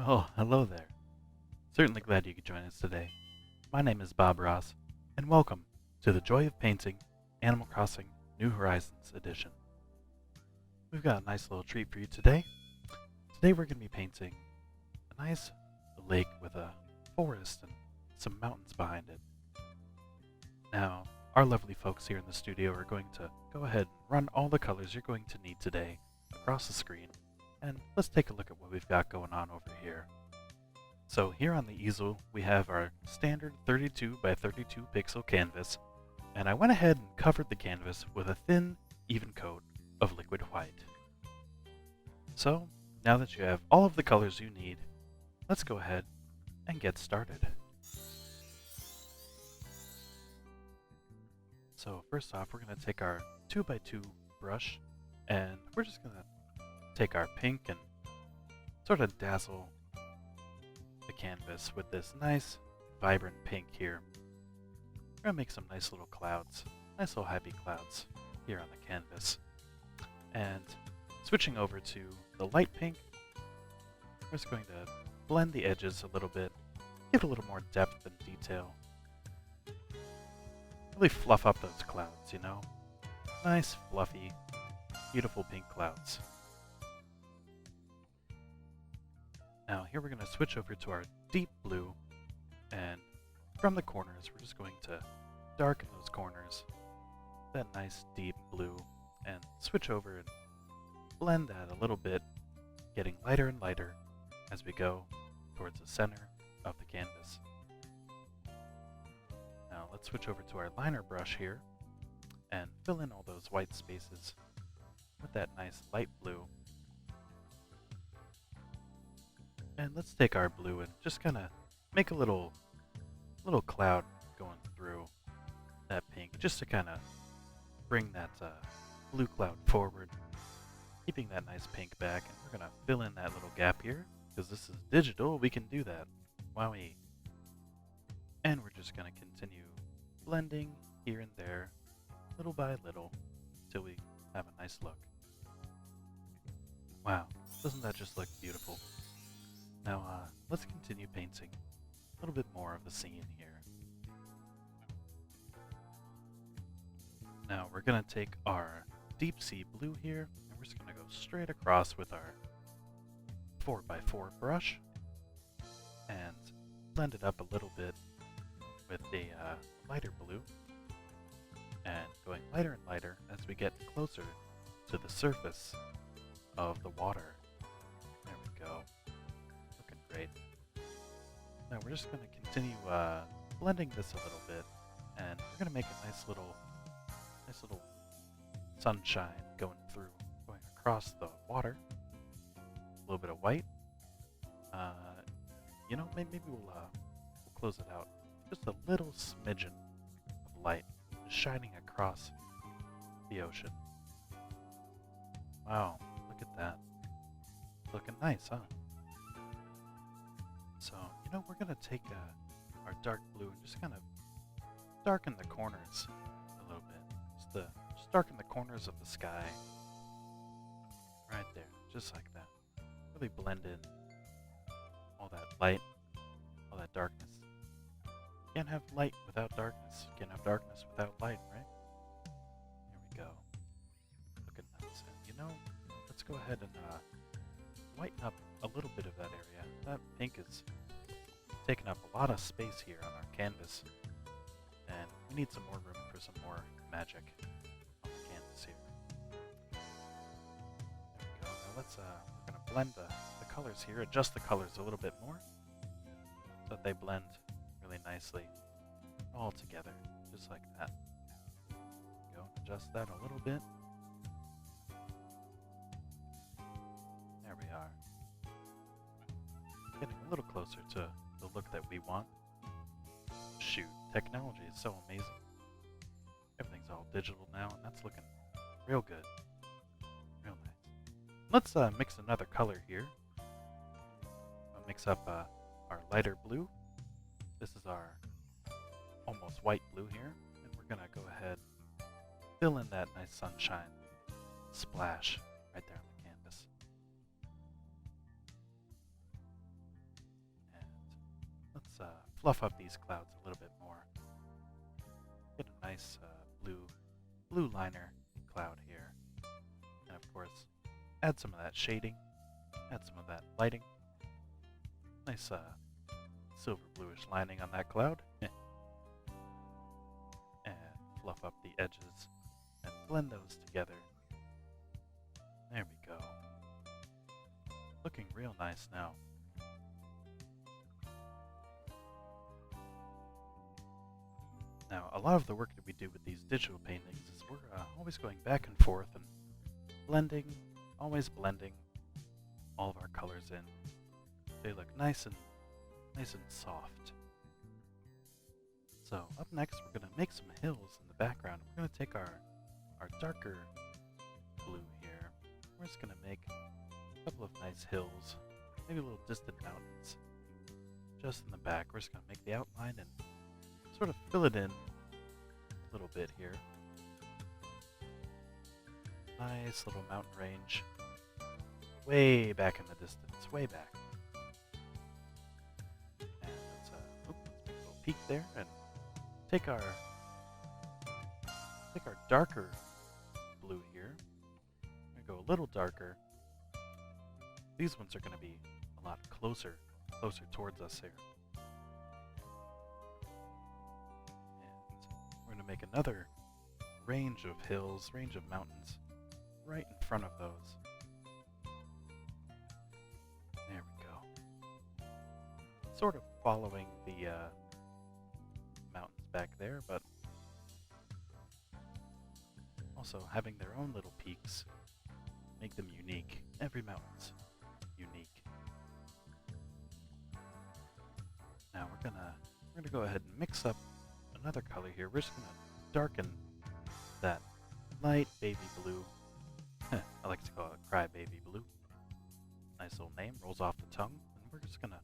Well, hello there. Certainly glad you could join us today. My name is Bob Ross, and welcome to the Joy of Painting Animal Crossing New Horizons edition. We've got a nice little treat for you today. Today we're going to be painting a nice lake with a forest and some mountains behind it. Now, our lovely folks here in the studio are going to go ahead and run all the colors you're going to need today across the screen, and let's take a look at what we've got going on over here. So here on the easel, we have our standard 32 by 32 pixel canvas, and I went ahead and covered the canvas with a thin, even coat of liquid white. So, now that you have all of the colors you need, let's go ahead and get started. So first off, we're going to take our 2x2 brush, and we're just going to take our pink and sort of dazzle the canvas with this nice, vibrant pink here. We're going to make some nice little clouds, nice little happy clouds here on the canvas. And switching over to the light pink, we're just going to blend the edges a little bit, give it a little more depth and detail. Really fluff up those clouds, you know? Nice, fluffy, beautiful pink clouds. Now here we're going to switch over to our deep blue, and from the corners we're just going to darken those corners, that nice deep blue, and switch over and blend that a little bit, getting lighter and lighter as we go towards the center of the canvas. Now let's switch over to our liner brush here and fill in all those white spaces with that nice light blue. And let's take our blue and just kind of make a little cloud going through that pink, just to kind of bring that blue cloud forward, keeping that nice pink back. And we're going to fill in that little gap here, because this is digital, we can do that. Wowee. And we're just going to continue blending here and there, little by little, till we have a nice look. Wow, doesn't that just look beautiful? Now, let's continue painting a little bit more of the scene here. Now, we're going to take our deep sea blue here, and we're just going to go straight across with our 4x4 brush, and blend it up a little bit with the lighter blue, and going lighter and lighter as we get closer to the surface of the water. There we go. Great. Now we're just going to continue blending this a little bit, and we're going to make a nice little sunshine going across the water. A little bit of white. Maybe we'll close it out. Just a little smidgen of light shining across the ocean. Wow, look at that. Looking nice, huh? So, we're going to take our dark blue and just kind of darken the corners a little bit. Just darken the corners of the sky. Right there, just like that. Really blend in all that light, all that darkness. You can't have light without darkness. You can't have darkness without light, right? Here we go. Looking nice. And, let's go ahead and whiten up a little bit of that area. That pink is taking up a lot of space here on our canvas, and we need some more room for some more magic on the canvas here. There we go. Now we're going to blend the colors here, adjust the colors a little bit more so that they blend really nicely all together, just like that. Go adjust that a little bit. There we are. Getting a little closer to the look that we want. Shoot, technology is so amazing. Everything's all digital now, and that's looking real good. Real nice. Let's mix another color here. I'll mix up our lighter blue. This is our almost white blue here, and we're going to go ahead fill in that nice sunshine splash right there on the canvas. fluff up these clouds a little bit more. Get a nice blue liner cloud here. And of course, add some of that shading, add some of that lighting. Nice silver bluish lining on that cloud. And fluff up the edges and blend those together. There we go. Looking real nice now. Now, a lot of the work that we do with these digital paintings is we're always going back and forth and blending, always blending all of our colors in. They look nice and soft. So up next, we're going to make some hills in the background. We're going to take our darker blue here. We're just going to make a couple of nice hills, maybe little distant mountains. Just in the back, we're just going to make the outline and sort of fill it in a little bit here. Nice little mountain range. Way back in the distance, way back. And let's make a little peak there and take our darker blue here. I'm gonna go a little darker. These ones are gonna be a lot closer towards us here. We're going to make another range of hills, range of mountains, right in front of those. There we go. Sort of following the mountains back there, but also having their own little peaks, make them unique. Every mountain's unique. Now we're gonna go ahead and mix up another color here. We're just going to darken that light baby blue. I like to call it cry baby blue. Nice little name, rolls off the tongue. And we're just going to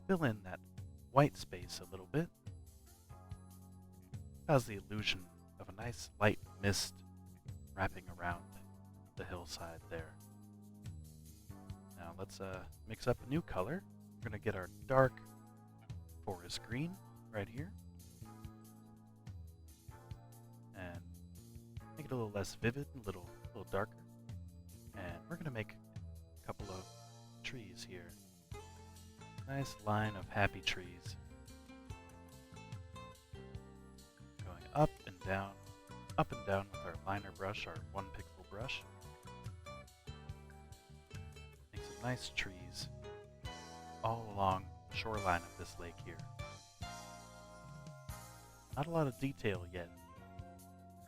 fill in that white space a little bit. Has the illusion of a nice light mist wrapping around the hillside there. Now let's mix up a new color. We're going to get our dark forest green right here. And make it a little less vivid, a little darker. And we're going to make a couple of trees here. Nice line of happy trees. Going up and down with our liner brush, our 1 pixel brush. Make some nice trees all along the shoreline of this lake here. Not a lot of detail yet.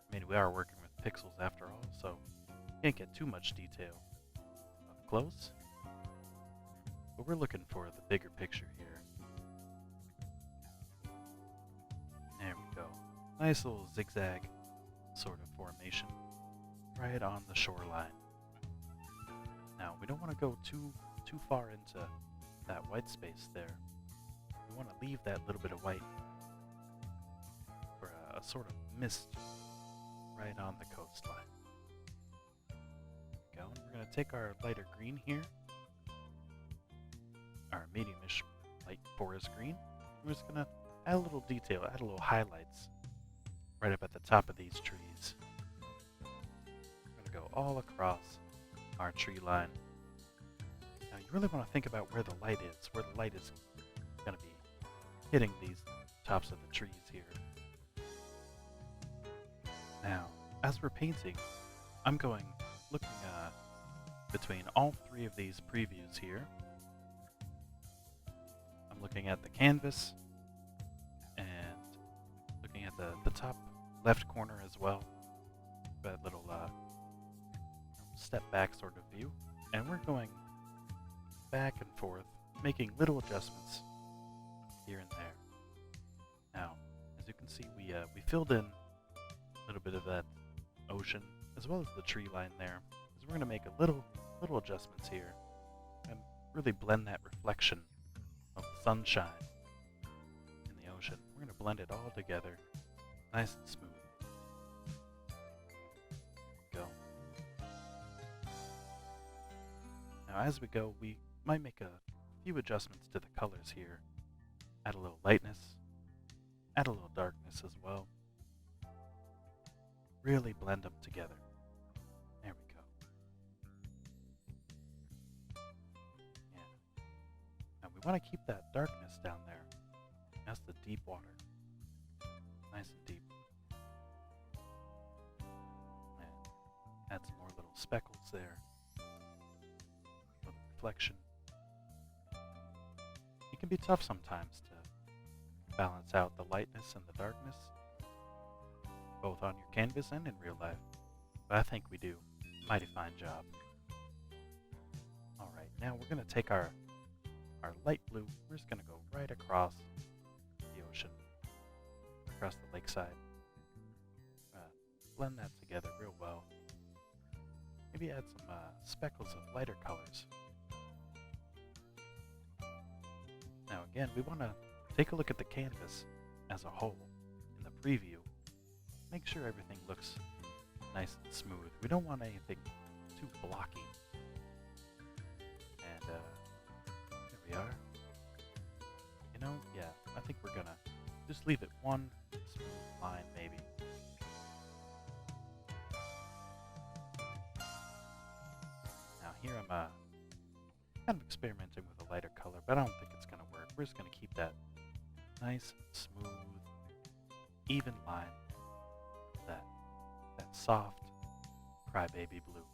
I mean, we are working with pixels after all, so can't get too much detail up close. But we're looking for the bigger picture here. There we go. Nice little zigzag sort of formation right on the shoreline. Now, we don't want to go too far into that white space there. We want to leave that little bit of white for a sort of mist right on the coastline. There we go. And we're going to take our lighter green here, our medium-ish light forest green. We're just going to add a little detail, add a little highlights right up at the top of these trees. We're going to go all across our tree line. Now you really want to think about where the light is going to be hitting these tops of the trees here. Now, as we're painting, I'm looking between all three of these previews here. I'm looking at the canvas and looking at the top left corner as well. That little step back sort of view. And we're going back and forth, making little adjustments here and there. Now, as you can see, we filled in a little bit of that ocean as well as the tree line there. So we're going to make a little adjustments here and really blend that reflection of the sunshine in the ocean. We're going to blend it all together, nice and smooth. Go. Now as we go, we might make a few adjustments to the colors here add a little lightness, add a little darkness as well. Really blend them together. There we go. Yeah. And we want to keep that darkness down there. That's the deep water. Nice and deep. And add some more little speckles there. A little reflection. It can be tough sometimes to balance out the lightness and the darkness, both on your canvas and in real life. But I think we do a mighty fine job. Alright, now we're going to take our light blue, we're just going to go right across the ocean, across the lakeside. Blend that together real well. Maybe add some speckles of lighter colors. Now again, we want to take a look at the canvas as a whole in the preview. Make sure everything looks nice and smooth. We don't want anything too blocky. And here we are. You know, yeah, I think we're gonna just leave it one smooth line maybe. Now here I'm kind of experimenting with a lighter color, but I don't think it's gonna work. We're just gonna keep that nice, smooth, even line. That soft crybaby blue.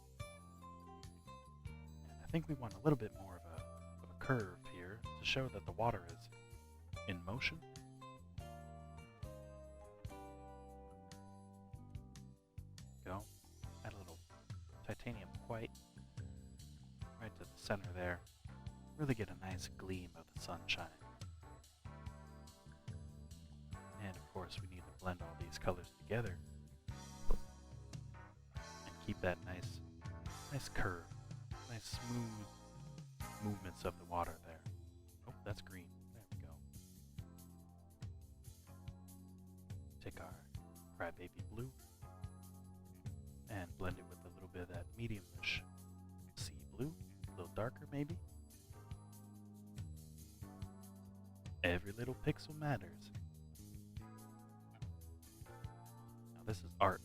And I think we want a little bit more of a curve here to show that the water is in motion. Go. Add a little titanium white right to the center there. Really get a nice gleam of the sunshine. And of course we need to blend all these colors together. Keep that nice curve, nice smooth movements of the water there. Oh, that's green. There we go. Take our crybaby blue and blend it with a little bit of that medium-ish sea blue, a little darker maybe. Every little pixel matters. Now this is art.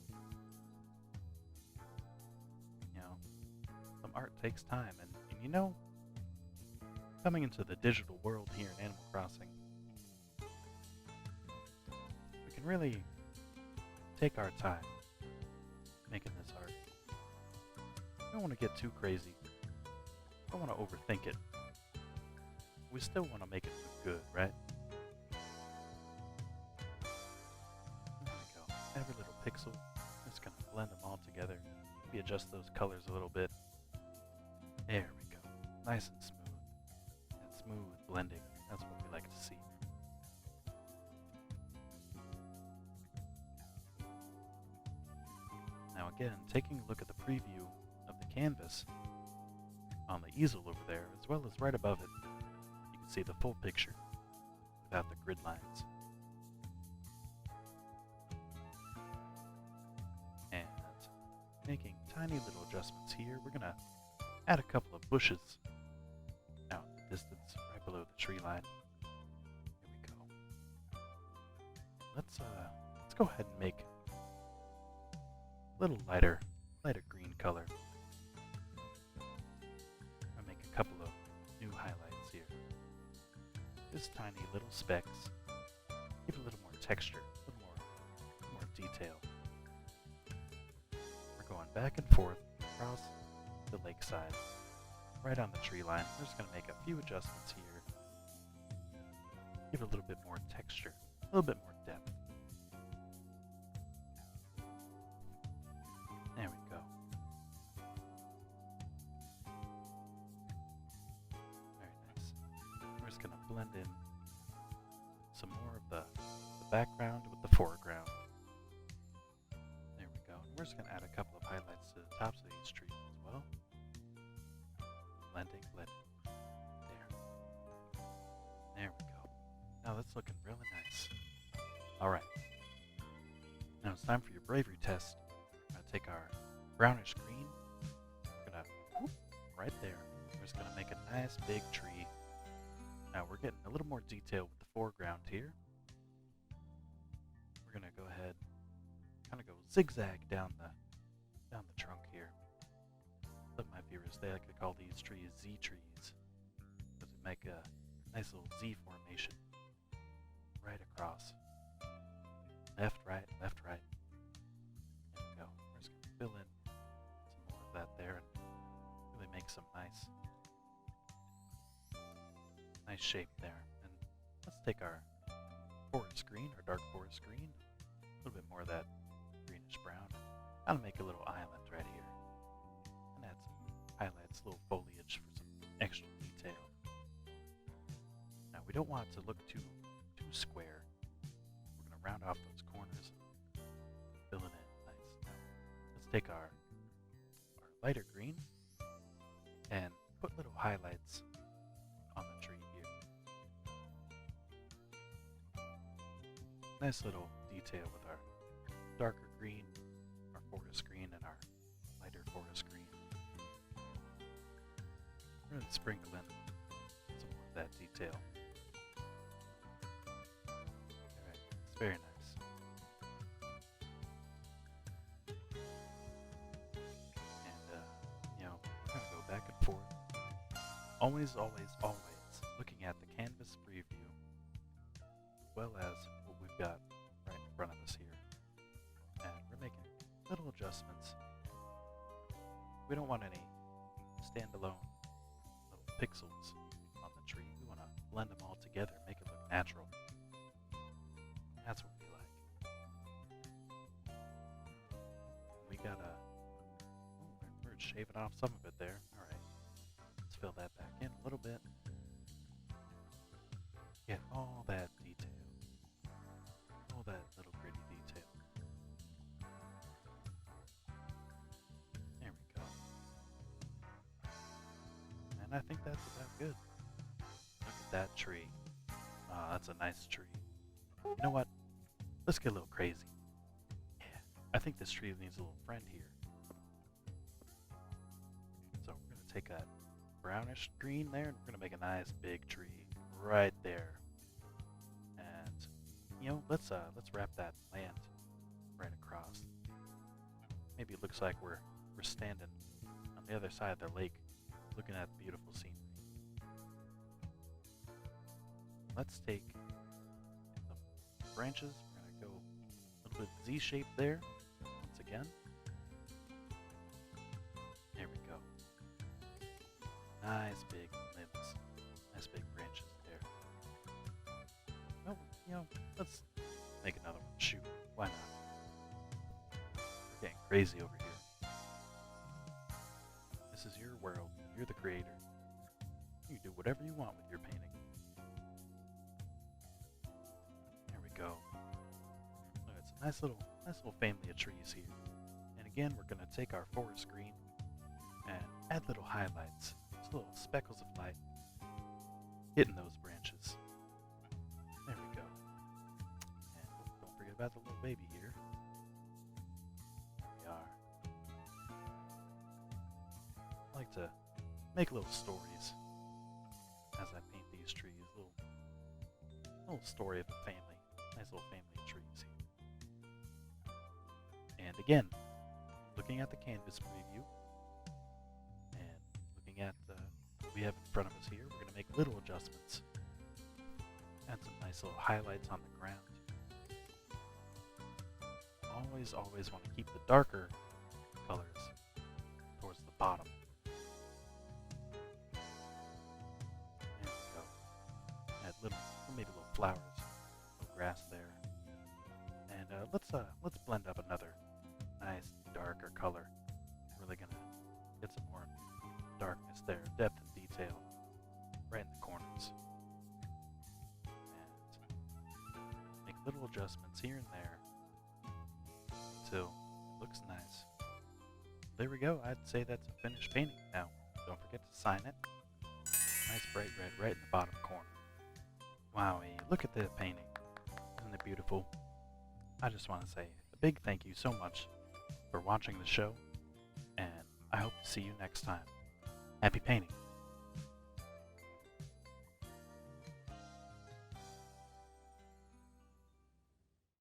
Art takes time, and you know, coming into the digital world here in Animal Crossing, we can really take our time making this art. We don't want to get too crazy. We don't want to overthink it. We still want to make it look good, right? There we go. Every little pixel. Just gonna blend them all together. Maybe adjust those colors a little bit. There we go. Nice and smooth. And smooth blending. That's what we like to see. Now again, taking a look at the preview of the canvas on the easel over there, as well as right above it, you can see the full picture without the grid lines. And making tiny little adjustments here, we're going to add a couple of bushes out in the distance, right below the tree line. Here we go. Let's go ahead and make a little lighter green color. I'll make a couple of new highlights here. Just tiny little specks. Give it a little more texture, a little more detail. We're going back and forth across the lakeside, right on the tree line. We're just going to make a few adjustments here. Give it a little bit more texture, a little bit more depth. There we go. Very nice. We're just going to blend in some more of the background with the foreground. There we go. We're just going to add a couple of highlights to the tops of these trees as well. Blending. There we go. Now that's looking really nice. Alright. Now it's time for your bravery test. We're going to take our brownish green. We're going to, right there. We're just going to make a nice big tree. Now we're we're getting a little more detail with the foreground here. We're gonna go ahead, kind of go zigzag down the trunk here. Some of my viewers, they like to call these trees Z trees, because they make a nice little Z formation right across. Left, right, left, right. There we go. We're just gonna fill in some more of that there and really make some nice shape there. And let's take our forest green, our dark forest green, a little bit more of that greenish brown, and kind of make a little island right here. And add some highlights, little foliage for some extra detail. Now we don't want it to look too square. We're going to round off those corners and fill it in nice. Now, let's take our lighter green and put little highlights on the tree here. Nice little detail with our darker green, our forest green, and our lighter forest green. We're going to sprinkle in some more of that detail. Alright, it's very nice. And, we're going to go back and forth. Always, always, always looking at the canvas preview, as well as what we've got right in front of us here. And we're making little adjustments. We don't want any standalone little pixels on the tree. We want to blend them all together, make it look natural. That's what we like. We gotta, we're shaving off some of it there. All right, let's fill that back in a little bit. Get all that detail, all that little gritty detail. There we go. And I think that's about good. Look at that tree. Oh, that's a nice tree. You know what? Let's get a little crazy. Yeah, I think this tree needs a little friend here. So we're going to take that brownish green there and we're going to make a nice big tree right there. And, let's wrap that plant right across. Maybe it looks like we're standing on the other side of the lake looking at the beautiful scenery. Let's take some branches. We're going to go a little bit Z shape there once again. There we go. Nice big limbs. Nice big branches there. Oh, let's make another one. Shoot, why not? We're getting crazy over here. This is your world. You're the creator. You can do whatever you want with your painting. There we go. Look, it's a nice little family of trees here. And again, we're going to take our forest green and add little highlights, just little speckles of light hitting those branches. There we go. And don't forget about the little baby here. There we are. I like to make little stories as I paint these trees. Little story of a family. Nice little family of trees here. And again, looking at the canvas preview and looking at what we have in front of us here, we're going to make little adjustments. Add some nice little highlights on the ground. Always, always want to keep the darker colors towards the bottom. There we go. Add maybe little flowers, little grass there. And let's blend up another nice darker color. Really gonna get some more darkness there, depth and detail right in the corners. And make little adjustments here and there until it looks nice. There we go. I'd say that's a finished painting. Now, don't forget to sign it. Nice bright red right in the bottom corner. Wowie, look at that painting. Isn't it beautiful? I just want to say a big thank you so much for watching the show, and I hope to see you next time. Happy painting!